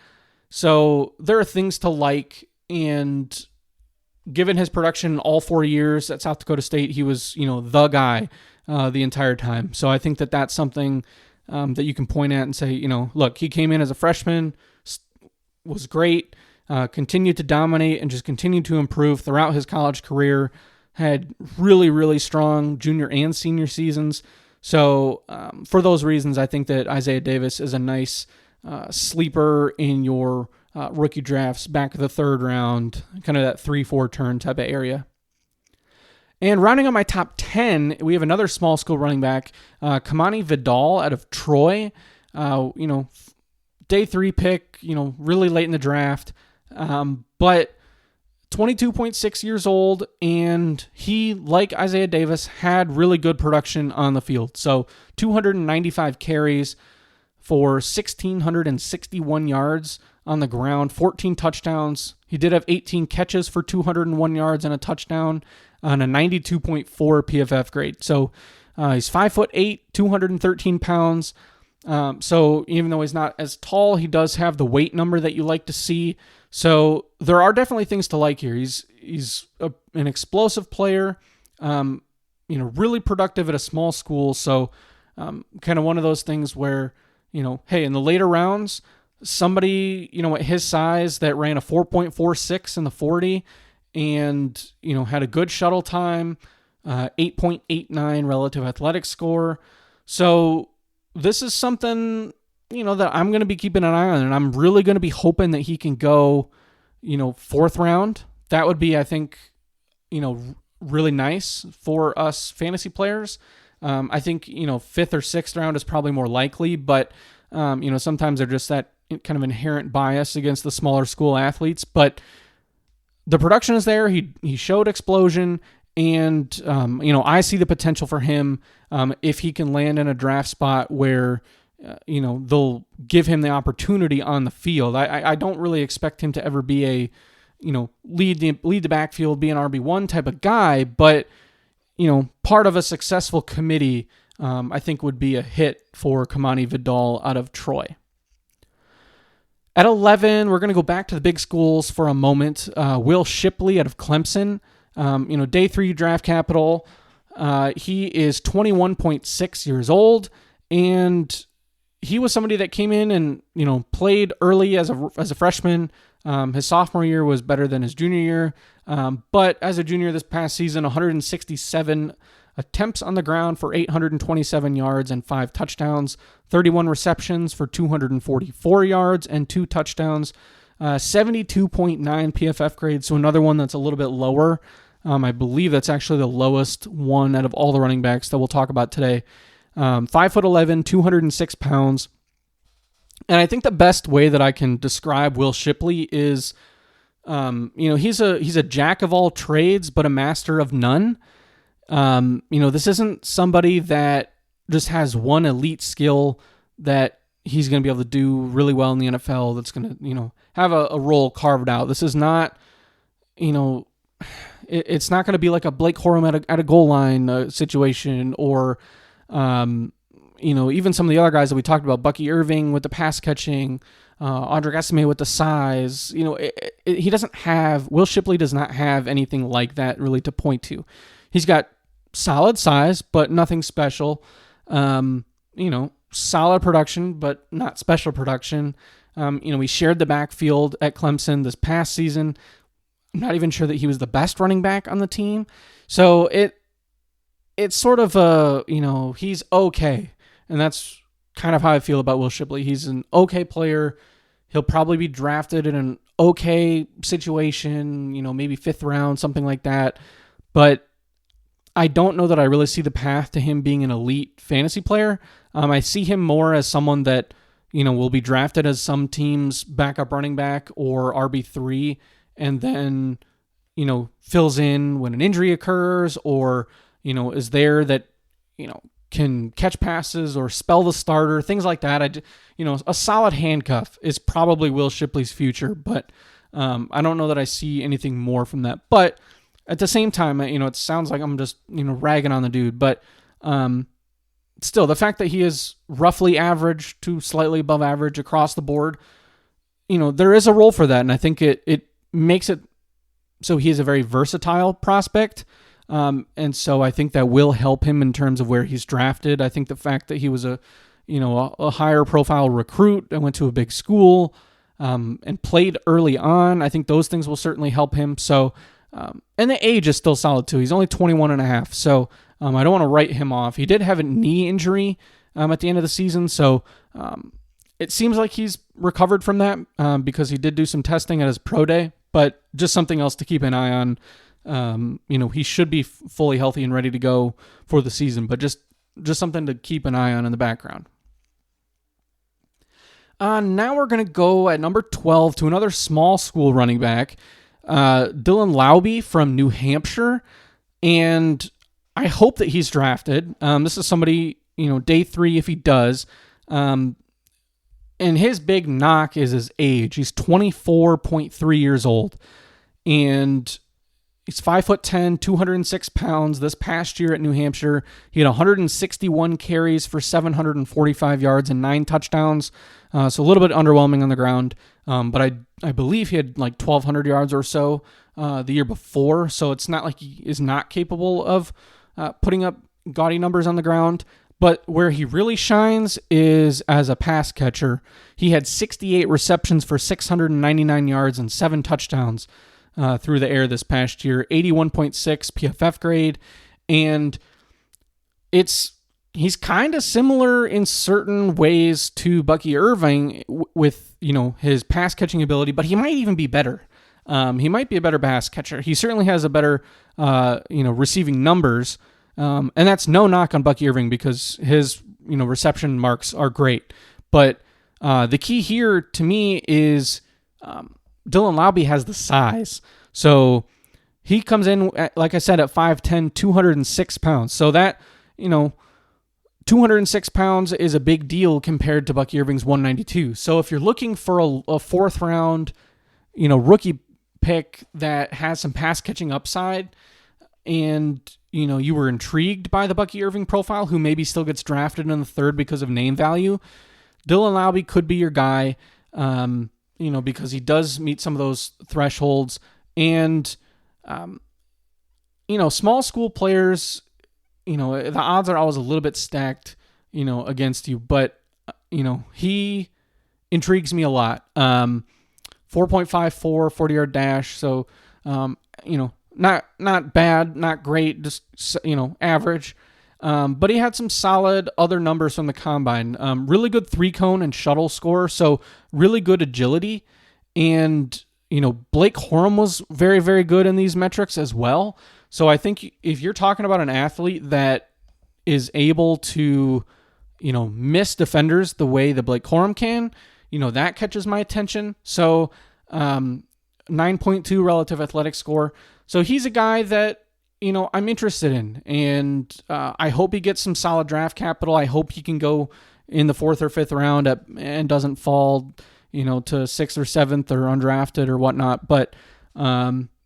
So there are things to like, and given his production all 4 years at South Dakota State, he was, the guy the entire time. So I think that that's something that you can point at and say, look, he came in as a freshman, was great, continued to dominate, and just continued to improve throughout his college career, had really, really strong junior and senior seasons. So for those reasons, I think that Isaiah Davis is a nice sleeper in your rookie drafts back of the 3rd round, kind of that 3-4 turn type of area. And rounding out my top 10, we have another small school running back, Kamani Vidal out of Troy. Day 3 pick, really late in the draft, but 22.6 years old, and he, like Isaiah Davis, had really good production on the field. So 295 carries for 1,661 yards on the ground, 14 touchdowns. He did have 18 catches for 201 yards and a touchdown on a 92.4 PFF grade. So he's 5'8", 213 pounds. So even though he's not as tall, he does have the weight number that you like to see. So there are definitely things to like here. He's an explosive player, really productive at a small school. So kind of one of those things where, hey, in the later rounds, somebody, at his size that ran a 4.46 in the 40 and, had a good shuttle time, 8.89 relative athletic score. So this is something, that I'm going to be keeping an eye on, and I'm really going to be hoping that he can go, 4th round. That would be, I think, really nice for us fantasy players. I think, 5th or 6th round is probably more likely, but, sometimes there's just that kind of inherent bias against the smaller school athletes, but the production is there. He showed explosion, and, I see the potential for him if he can land in a draft spot where, they'll give him the opportunity on the field. I don't really expect him to ever be a, lead the backfield, be an RB1 type of guy, but, part of a successful committee, I think would be a hit for Kamani Vidal out of Troy. At 11, we're going to go back to the big schools for a moment. Will Shipley out of Clemson, day 3 draft capital. He is 21.6 years old, and he was somebody that came in and, played early as a freshman. His sophomore year was better than his junior year. But as a junior this past season, 167 attempts on the ground for 827 yards and 5 touchdowns, 31 receptions for 244 yards and 2 touchdowns, 72.9 PFF grade. So another one that's a little bit lower. I believe that's actually the lowest one out of all the running backs that we'll talk about today. 5'11", 206 pounds. And I think the best way that I can describe Will Shipley is, he's a jack of all trades, but a master of none. This isn't somebody that just has one elite skill that he's going to be able to do really well in the NFL that's going to, have a role carved out. This is not, it's not going to be like a Blake Corum at a goal line situation, or, even some of the other guys that we talked about, Bucky Irving with the pass catching, Audric Esme with the size. Will Shipley does not have anything like that really to point to. He's got solid size, but nothing special. Solid production, but not special production. We shared the backfield at Clemson this past season. I'm not even sure that he was the best running back on the team. So it's sort of he's okay. And that's kind of how I feel about Will Shipley. He's an okay player. He'll probably be drafted in an okay situation, maybe 5th round, something like that. But I don't know that I really see the path to him being an elite fantasy player. I see him more as someone that, will be drafted as some team's backup running back or RB3, and then, fills in when an injury occurs, or, is there that, can catch passes or spell the starter, things like that. A solid handcuff is probably Will Shipley's future, but I don't know that I see anything more from that. But at the same time, it sounds like I'm just, ragging on the dude, but still, the fact that he is roughly average to slightly above average across the board, there is a role for that, and I think it makes it so he is a very versatile prospect. And so I think that will help him in terms of where he's drafted. I think the fact that he was a higher profile recruit and went to a big school, and played early on, I think those things will certainly help him. So, and the age is still solid too. He's only 21 and a half. So, I don't want to write him off. He did have a knee injury, at the end of the season. So, it seems like he's recovered from that, because he did do some testing at his pro day, but just something else to keep an eye on. He should be fully healthy and ready to go for the season, but just something to keep an eye on in the background. Now we're going to go at number 12 to another small school running back, Dylan Laube from New Hampshire. And I hope that he's drafted. This is somebody, day 3 if he does. And his big knock is his age. He's 24.3 years old. And he's 5'10", 206 pounds. This past year at New Hampshire, he had 161 carries for 745 yards and 9 touchdowns. So a little bit underwhelming on the ground. But I believe he had like 1,200 yards or so the year before. So it's not like he is not capable of putting up gaudy numbers on the ground. But where he really shines is as a pass catcher. He had 68 receptions for 699 yards and 7 touchdowns through the air this past year, 81.6 PFF grade, and he's kind of similar in certain ways to Bucky Irving with his pass catching ability, but he might even be better. He might be a better pass catcher. He certainly has a better receiving numbers, and that's no knock on Bucky Irving because his reception marks are great. But the key here to me is Dylan Laube has the size. So he comes in, like I said, at 5'10", 206 pounds. So that, 206 pounds is a big deal compared to Bucky Irving's 192. So if you're looking for a 4th round, rookie pick that has some pass catching upside, and, you were intrigued by the Bucky Irving profile, who maybe still gets drafted in the 3rd because of name value, Dylan Laube could be your guy. Because he does meet some of those thresholds. And, small school players, the odds are always a little bit stacked, against you. But, he intrigues me a lot. 4.54, 40-yard dash. So, not bad, not great, just, average. But he had some solid other numbers from the combine. Really good 3-cone and shuttle score, so really good agility. And, Blake Corum was very, very good in these metrics as well. So I think if you're talking about an athlete that, is able to, miss defenders the way the Blake Corum can, that catches my attention. So 9.2 relative athletic score. So he's a guy that, I'm interested in. And I hope he gets some solid draft capital. I hope he can go in the 4th or 5th round and doesn't fall, to 6th or 7th or undrafted or whatnot. But,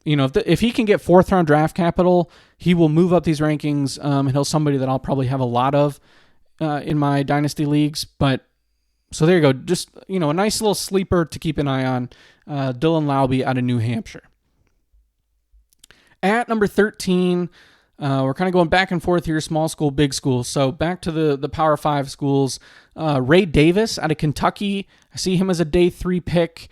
if he can get 4th round draft capital, he will move up these rankings. And he'll somebody that I'll probably have a lot of in my dynasty leagues. But so there you go. Just, a nice little sleeper to keep an eye on. Dylan Laube out of New Hampshire. At number 13, we're kind of going back and forth here, small school, big school. So back to the Power 5 schools. Ray Davis out of Kentucky. I see him as a day 3 pick.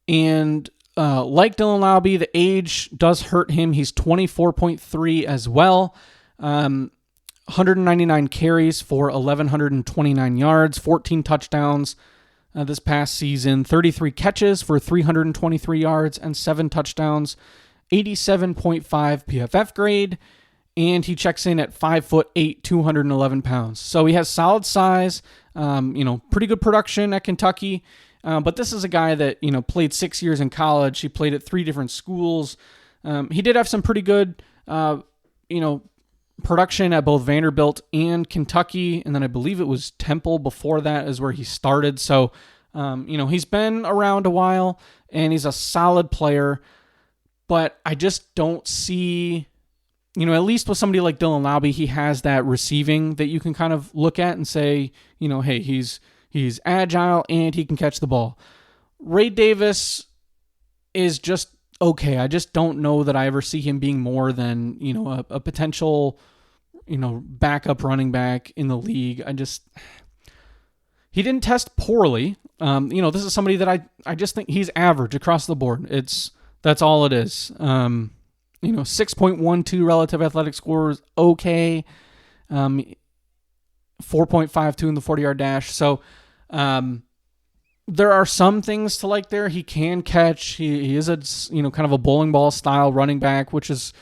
And like Dylan Laube, the age does hurt him. He's 24.3 as well. 199 carries for 1,129 yards, 14 touchdowns this past season, 33 catches for 323 yards and 7 touchdowns, 87.5 PFF grade, and he checks in at 5'8", 211 pounds. So he has solid size, pretty good production at Kentucky. But this is a guy that, played 6 years in college. He played at 3 different schools. He did have some pretty good, production at both Vanderbilt and Kentucky. And then I believe it was Temple before that is where he started. So, he's been around a while and he's a solid player. But I just don't see, at least with somebody like Dylan Laube, he has that receiving that you can kind of look at and say, hey, he's agile and he can catch the ball. Ray Davis is just okay. I just don't know that I ever see him being more than, a potential, backup running back in the league. He didn't test poorly. This is somebody that I just think he's average across the board. That's all it is. 6.12 relative athletic score is okay. 4.52 in the 40-yard dash. So, there are some things to like there. He can catch. He is a, kind of a bowling ball style running back, which is,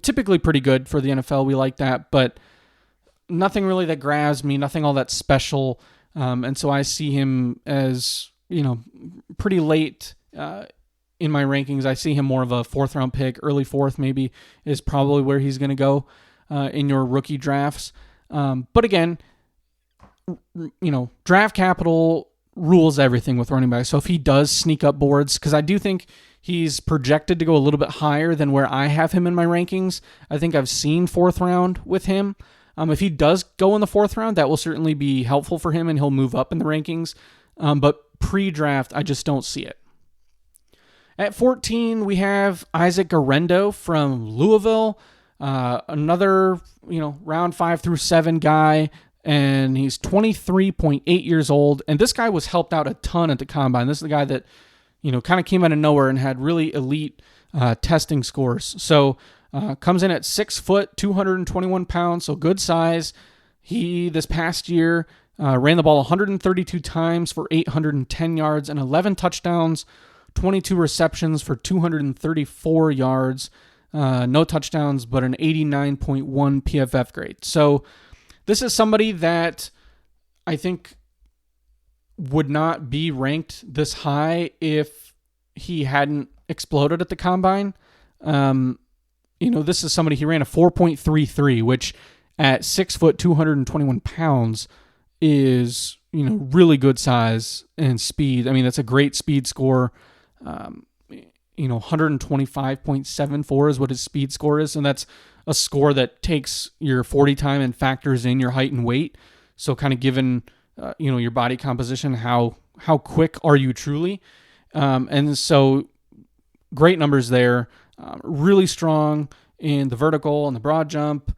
typically pretty good for the NFL. We like that, but nothing really that grabs me, nothing all that special. And so I see him as, pretty late, in my rankings. I see him more of a 4th round pick, early 4th maybe is probably where he's going to go, in your rookie drafts. But again, draft capital rules everything with running backs. So if he does sneak up boards, because I do think he's projected to go a little bit higher than where I have him in my rankings. I think I've seen 4th round with him. If he does go in the 4th round, that will certainly be helpful for him and he'll move up in the rankings. But pre-draft, I just don't see it. At 14, we have Isaac Garendo from Louisville. Another, round 5 through 7 guy, and he's 23.8 years old. And this guy was helped out a ton at the combine. This is the guy that, kind of came out of nowhere and had really elite testing scores. So comes in at 6 foot, 221 pounds, so good size. He, this past year, ran the ball 132 times for 810 yards and 11 touchdowns, 22 receptions for 234 yards. No touchdowns, but an 89.1 PFF grade. So this is somebody that I think would not be ranked this high if he hadn't exploded at the combine. This is somebody, he ran a 4.33, which at 6 foot, 221 pounds is, really good size and speed. I mean, that's a great speed score. 125.74 is what his speed score is. And that's a score that takes your 40 time and factors in your height and weight. So kind of given, your body composition, how quick are you truly? And so great numbers there. Really strong in the vertical and the broad jump.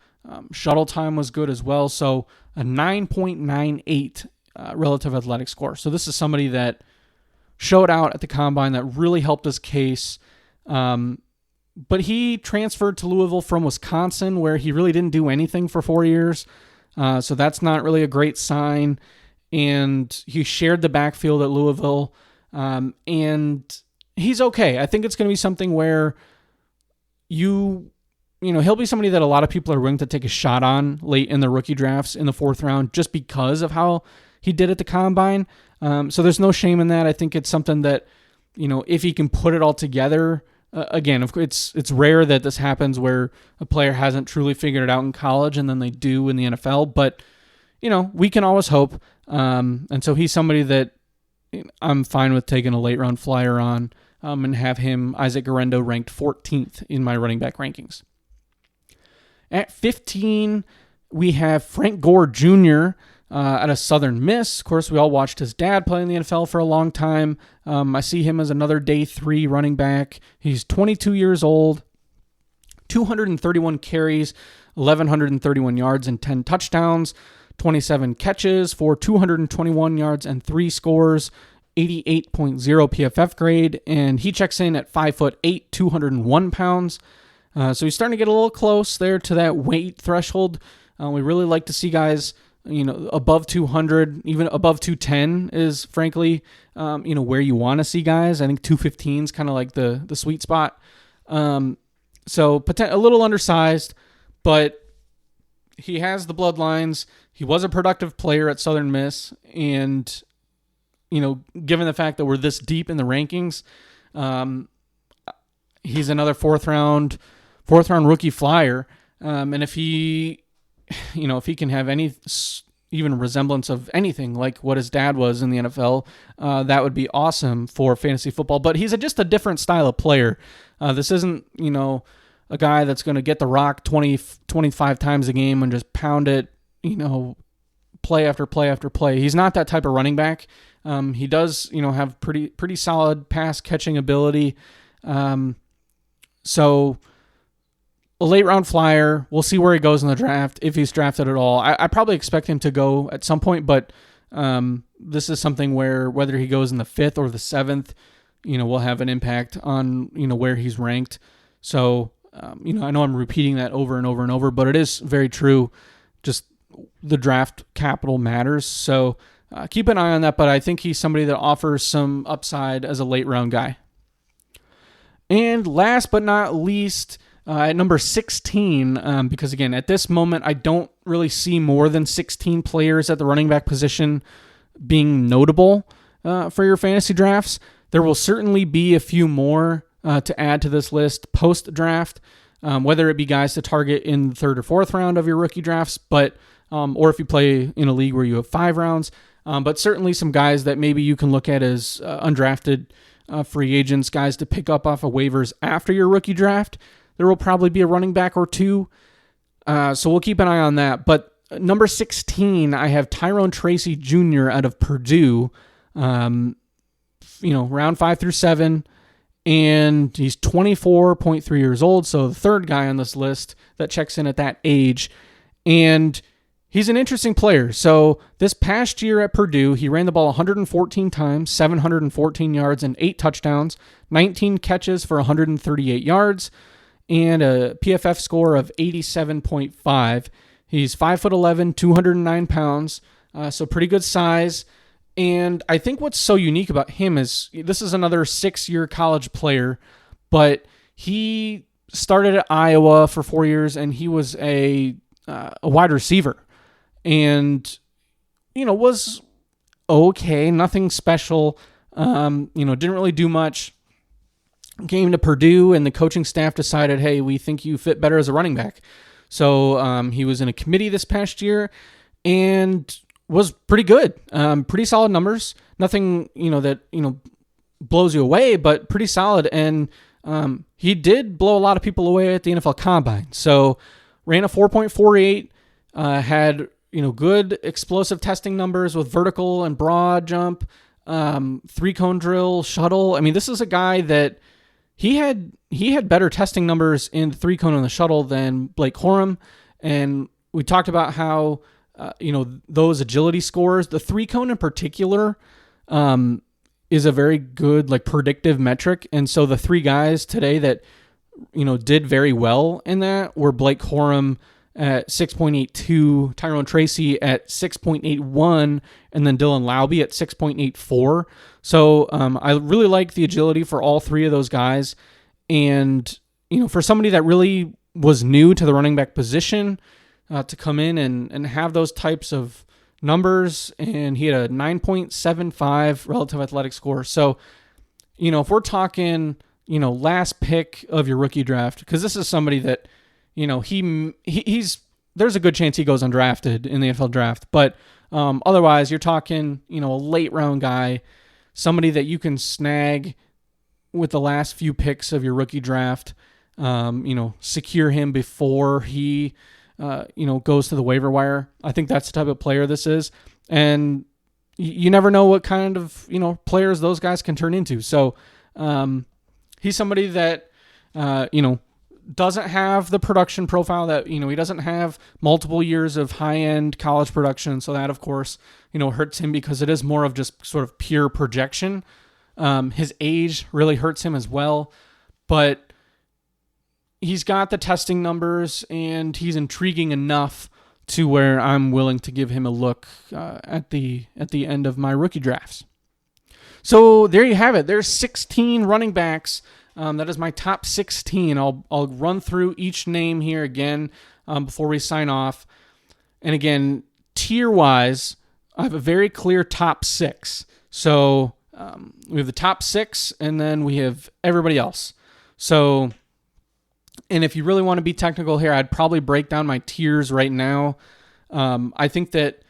Shuttle time was good as well. So a 9.98 relative athletic score. So this is somebody that showed out at the combine that really helped his case. But he transferred to Louisville from Wisconsin, where he really didn't do anything for 4 years. So that's not really a great sign. And he shared the backfield at Louisville. And he's okay. I think it's going to be something where you he'll be somebody that a lot of people are willing to take a shot on late in the rookie drafts in the 4th round just because of how he did at the combine. So there's no shame in that. I think it's something that, if he can put it all together, again, of course, it's rare that this happens where a player hasn't truly figured it out in college and then they do in the NFL. But, we can always hope. And so he's somebody that I'm fine with taking a late round flyer on and have him, Isaac Guerrero, ranked 14th in my running back rankings. At 15, we have Frank Gore Jr. Out of Southern Miss. Of course, we all watched his dad play in the NFL for a long time. I see him as another day 3 running back. He's 22 years old, 231 carries, 1,131 yards and 10 touchdowns, 27 catches for 221 yards and 3 scores, 88.0 PFF grade, and he checks in at 5'8", 201 pounds. So he's starting to get a little close there to that weight threshold. We really like to see guys, above 200, even above 210 is frankly, where you want to see guys. I think 215 is kind of like the sweet spot. So a little undersized, but he has the bloodlines. He was a productive player at Southern Miss, and given the fact that we're this deep in the rankings, he's another fourth round rookie flyer. And if he can have any even resemblance of anything like what his dad was in the NFL, that would be awesome for fantasy football. But he's just a different style of player. This isn't, a guy that's going to get the rock 20, 25 times a game and just pound it, play after play after play. He's not that type of running back. He does, have pretty solid pass catching ability. So a late round flyer. We'll see where he goes in the draft, if he's drafted at all. I probably expect him to go at some point, but this is something where whether he goes in the 5th or the 7th, will have an impact on, where he's ranked. So, I know I'm repeating that over and over and over, but it is very true. Just the draft capital matters. So keep an eye on that, but I think he's somebody that offers some upside as a late round guy. And last but not least, at number 16, because again, at this moment, I don't really see more than 16 players at the running back position being notable for your fantasy drafts. There will certainly be a few more to add to this list post-draft, whether it be guys to target in the 3rd or 4th round of your rookie drafts, but or if you play in a league where you have 5 rounds, but certainly some guys that maybe you can look at as undrafted free agents, guys to pick up off of waivers after your rookie draft. There will probably be a running back or two, so we'll keep an eye on that. But number 16, I have Tyrone Tracy Jr. out of Purdue, round 5 through 7, and he's 24.3 years old, so the 3rd guy on this list that checks in at that age, and he's an interesting player. So this past year at Purdue, he ran the ball 114 times, 714 yards, and 8 touchdowns, 19 catches for 138 yards, and a PFF score of 87.5. He's 5'11", 209 pounds, so pretty good size. And I think what's so unique about him is this is another 6-year college player, but he started at Iowa for 4 years, and he was a wide receiver. And, was okay, nothing special, didn't really do much. Came to Purdue, and the coaching staff decided, hey, we think you fit better as a running back. So he was in a committee this past year and was pretty good. Pretty solid numbers. Nothing, that, blows you away, but pretty solid. And he did blow a lot of people away at the NFL Combine. So ran a 4.48, had, good explosive testing numbers with vertical and broad jump, 3-cone drill, shuttle. I mean, this is a guy that he had better testing numbers in the 3-cone and the shuttle than Blake Corum. And we talked about how, those agility scores, the 3-cone in particular, is a very good, predictive metric. And so the 3 guys today that, did very well in that were Blake Corum at 6.82, Tyrone Tracy at 6.81, and then Dylan Laube at 6.84. So I really like the agility for all 3 of those guys. And, for somebody that really was new to the running back position to come in and have those types of numbers, and he had a 9.75 relative athletic score. So, if we're talking, last pick of your rookie draft, because this is somebody that, he's there's a good chance he goes undrafted in the NFL draft, but otherwise you're talking, a late round guy, somebody that you can snag with the last few picks of your rookie draft, secure him before he goes to the waiver wire. I think that's the type of player this is. And you never know what kind of, players those guys can turn into. So he's somebody that, doesn't have the production profile that, he doesn't have multiple years of high-end college production. So that, of course, hurts him because it is more of just sort of pure projection. His age really hurts him as well. But he's got the testing numbers, and he's intriguing enough to where I'm willing to give him a look at the end of my rookie drafts. So there you have it. There's 16 running backs. That is my top 16. I'll run through each name here again before we sign off. And again, tier-wise, I have a very clear top 6. So we have the top 6, and then we have everybody else. So, and if you really want to be technical here, I'd probably break down my tiers right now. I think that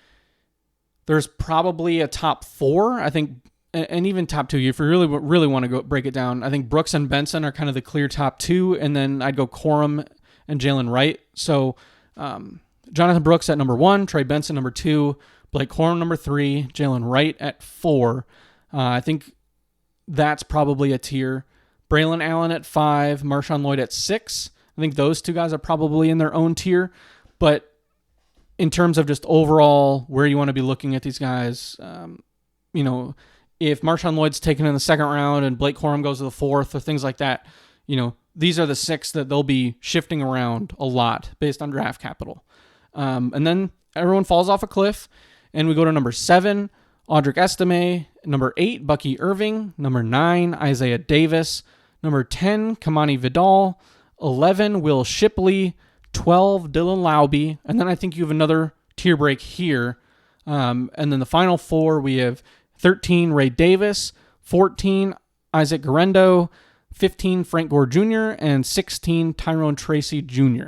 there's probably a top 4. I think, and even top 2. If you really want to go break it down, I think Brooks and Benson are kind of the clear top 2, and then I'd go Corum and Jalen Wright. So Jonathan Brooks at number 1, Trey Benson number 2, Blake Corum number 3, Jalen Wright at 4. I think that's probably a tier. Braylon Allen at 5, Marshawn Lloyd at 6. I think those two guys are probably in their own tier. But in terms of just overall where you want to be looking at these guys, if Marshawn Lloyd's taken in the second round and Blake Corum goes to the 4th or things like that, these are the 6 that they'll be shifting around a lot based on draft capital. And then everyone falls off a cliff, and we go to number 7, Audric Estime, number 8, Bucky Irving, number 9, Isaiah Davis, number 10, Kamani Vidal, 11, Will Shipley, 12, Dylan Laube, and then I think you have another tier break here. And then the final 4, we have 13, Ray Davis, 14, Isaac Guerendo, 15, Frank Gore Jr., and 16, Tyrone Tracy Jr.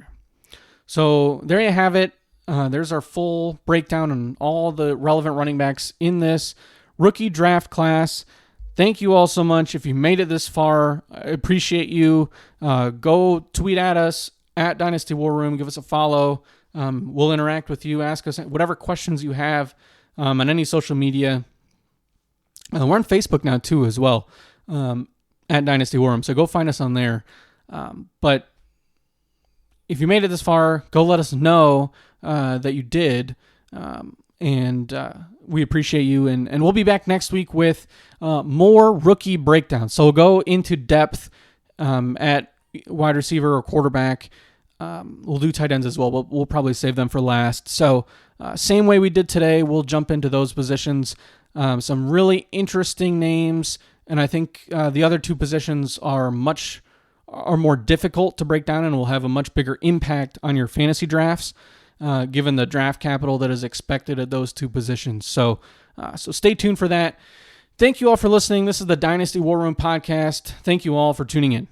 So there you have it. There's our full breakdown on all the relevant running backs in this rookie draft class. Thank you all so much. If you made it this far, I appreciate you. Go tweet at us at Dynasty War Room. Give us a follow. We'll interact with you. Ask us whatever questions you have on any social media. We're on Facebook now too as well, at Dynasty War Room. So go find us on there. But if you made it this far, go let us know that you did. And we appreciate you. And we'll be back next week with more rookie breakdowns. So we'll go into depth at wide receiver or quarterback. We'll do tight ends as well, but we'll probably save them for last. So same way we did today, we'll jump into those positions. Some really interesting names, and I think the other 2 positions are more difficult to break down and will have a much bigger impact on your fantasy drafts, given the draft capital that is expected at those 2 positions. So stay tuned for that. Thank you all for listening. This is the Dynasty War Room podcast. Thank you all for tuning in.